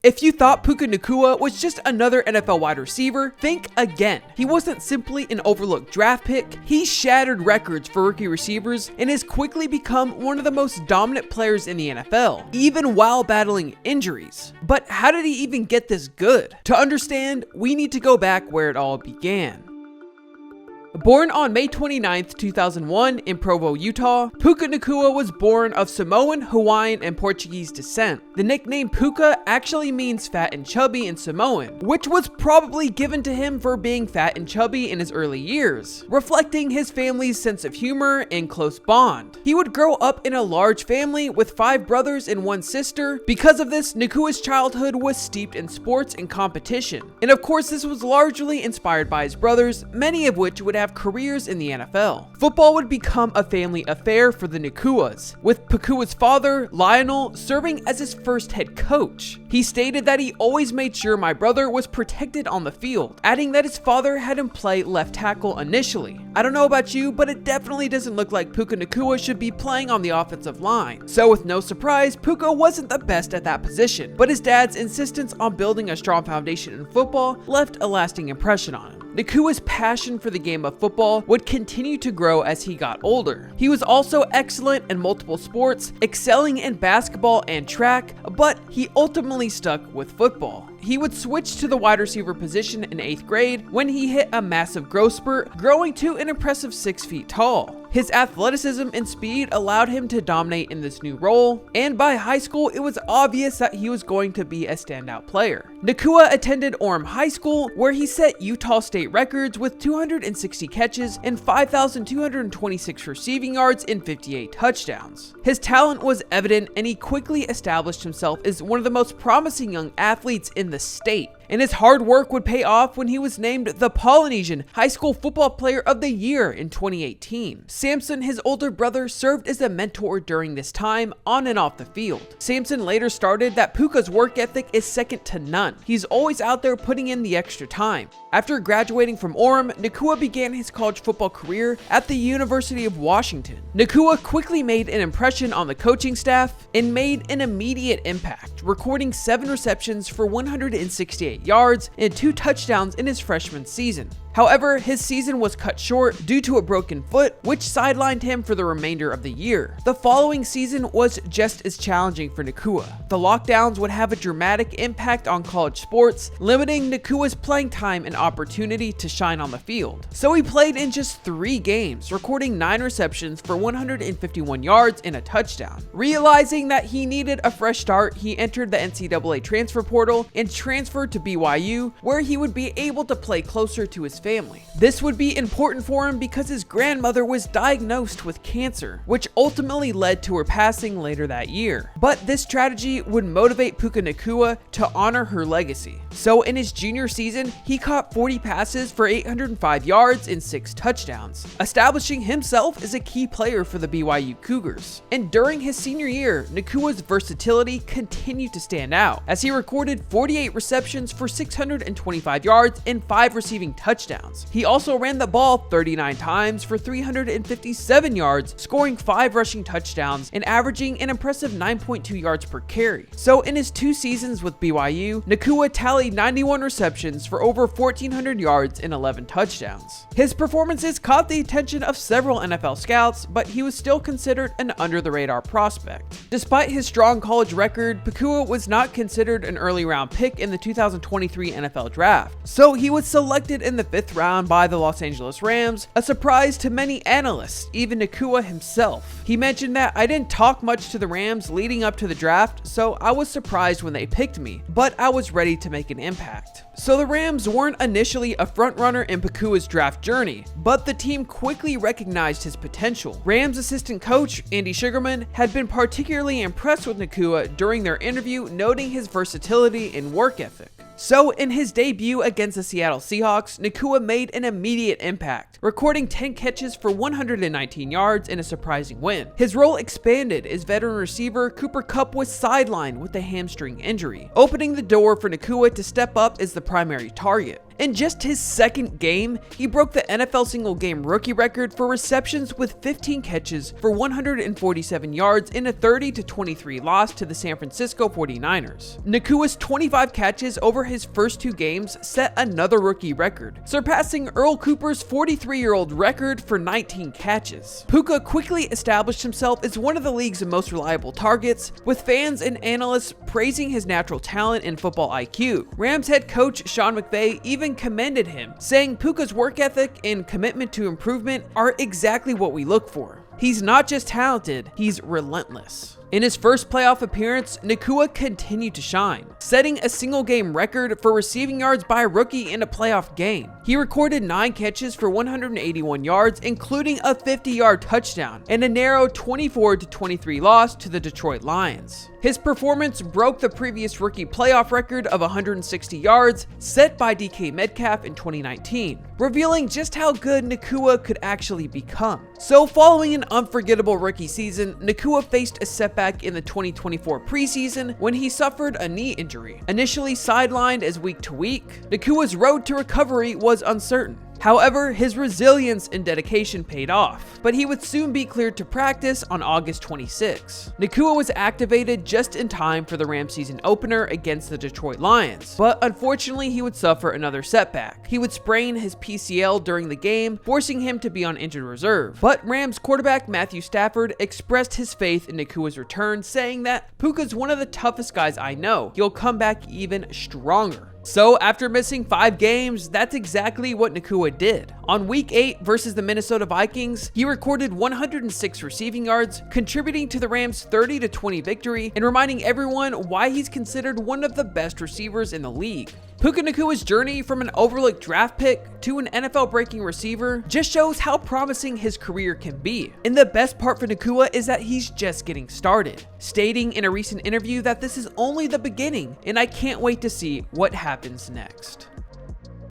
If you thought Puka Nacua was just another NFL wide receiver, think again. He wasn't simply an overlooked draft pick, he shattered records for rookie receivers and has quickly become one of the most dominant players in the NFL, even while battling injuries. But how did he even get this good? To understand, we need to go back where it all began. Born on May 29, 2001 in Provo, Utah, Puka Nacua was born of Samoan, Hawaiian, and Portuguese descent. The nickname Puka actually means fat and chubby in Samoan, which was probably given to him for being fat and chubby in his early years, reflecting his family's sense of humor and close bond. He would grow up in a large family with 5 brothers and 1 sister. Because of this, Nacua's childhood was steeped in sports and competition. And of course, this was largely inspired by his brothers, many of which would have careers in the NFL. Football would become a family affair for the Nacuas, with Puka's father, Lionel, serving as his first head coach. He stated that he always made sure my brother was protected on the field, adding that his father had him play left tackle initially. I don't know about you, but it definitely doesn't look like Puka Nacua should be playing on the offensive line. So with no surprise, Puka wasn't the best at that position, but his dad's insistence on building a strong foundation in football left a lasting impression on him. Nacua's passion for the game of football would continue to grow as he got older. He was also excellent in multiple sports, excelling in basketball and track, but he ultimately stuck with football. He would switch to the wide receiver position in 8th grade when he hit a massive growth spurt, growing to an impressive 6 feet tall. His athleticism and speed allowed him to dominate in this new role, and by high school, it was obvious that he was going to be a standout player. Nacua attended Orem High School, where he set Utah state records with 260 catches and 5,226 receiving yards and 58 touchdowns. His talent was evident, and he quickly established himself as one of the most promising young athletes in the state. And his hard work would pay off when he was named the Polynesian High School Football Player of the Year in 2018. Samson, his older brother, served as a mentor during this time on and off the field. Samson later started that Puka's work ethic is second to none. He's always out there putting in the extra time. After graduating from Orem, Nacua began his college football career at the University of Washington. Nacua quickly made an impression on the coaching staff and made an immediate impact, recording 7 receptions for 168 yards and 2 touchdowns in his freshman season. However, his season was cut short due to a broken foot, which sidelined him for the remainder of the year. The following season was just as challenging for Nacua. The lockdowns would have a dramatic impact on college sports, limiting Nacua's playing time and opportunity to shine on the field. So he played in just 3 games, recording 9 receptions for 151 yards and a touchdown. Realizing that he needed a fresh start, he entered the NCAA transfer portal and transferred to BYU, where he would be able to play closer to his family. This would be important for him because his grandmother was diagnosed with cancer, which ultimately led to her passing later that year. But this strategy would motivate Puka Nacua to honor her legacy. So in his junior season, he caught 40 passes for 805 yards and 6 touchdowns, establishing himself as a key player for the BYU Cougars. And during his senior year, Nacua's versatility continued to stand out, as he recorded 48 receptions for 625 yards and 5 receiving touchdowns. He also ran the ball 39 times for 357 yards, scoring 5 rushing touchdowns and averaging an impressive 9.2 yards per carry. So in his 2 seasons with BYU, Nacua tallied 91 receptions for over 1,400 yards and 11 touchdowns. His performances caught the attention of several NFL scouts, but he was still considered an under-the-radar prospect. Despite his strong college record, Nacua was not considered an early round pick in the 2023 NFL draft. So he was selected in the 5th round by the Los Angeles Rams, a surprise to many analysts, even Nacua himself. He mentioned that I didn't talk much to the Rams leading up to the draft, so I was surprised when they picked me, but I was ready to make an impact. So the Rams weren't initially a frontrunner in Puka's draft journey, but the team quickly recognized his potential. Rams assistant coach Andy Sugarman had been particularly impressed with Nacua during their interview, noting his versatility and work ethic. So in his debut against the Seattle Seahawks, Nacua made an immediate impact, recording 10 catches for 119 yards in a surprising win. His role expanded as veteran receiver Cooper Kupp was sidelined with a hamstring injury, opening the door for Nacua to step up as the primary target. In just his second game, he broke the NFL single game rookie record for receptions with 15 catches for 147 yards in a 30-23 loss to the San Francisco 49ers. Nacua's 25 catches over his first 2 games set another rookie record, surpassing Earl Cooper's 43-year-old record for 19 catches. Puka quickly established himself as one of the league's most reliable targets, with fans and analysts praising his natural talent and football IQ. Rams head coach Sean McVay even commended him, saying Puka's work ethic and commitment to improvement are exactly what we look for. He's not just talented, he's relentless. In his first playoff appearance, Nacua continued to shine, setting a single-game record for receiving yards by a rookie in a playoff game. He recorded 9 catches for 181 yards, including a 50-yard touchdown, and a narrow 24-23 loss to the Detroit Lions. His performance broke the previous rookie playoff record of 160 yards set by DK Metcalf in 2019, revealing just how good Nacua could actually become. So following an unforgettable rookie season, Nacua faced a setback in the 2024 preseason when he suffered a knee injury. Initially sidelined as week to week, Nacua's road to recovery was uncertain. However, his resilience and dedication paid off, but he would soon be cleared to practice on August 26. Nacua was activated just in time for the Rams season opener against the Detroit Lions, but unfortunately he would suffer another setback. He would sprain his PCL during the game, forcing him to be on injured reserve. But Rams quarterback Matthew Stafford expressed his faith in Nacua's return, saying that Puka's one of the toughest guys I know. He'll come back even stronger. So after missing 5 games, that's exactly what Nacua did. On week 8 versus the Minnesota Vikings, he recorded 106 receiving yards, contributing to the Rams' 30-20 victory and reminding everyone why he's considered one of the best receivers in the league. Puka Nacua's journey from an overlooked draft pick to an NFL-breaking receiver just shows how promising his career can be. And the best part for Nacua is that he's just getting started, stating in a recent interview that this is only the beginning and I can't wait to see what happens next.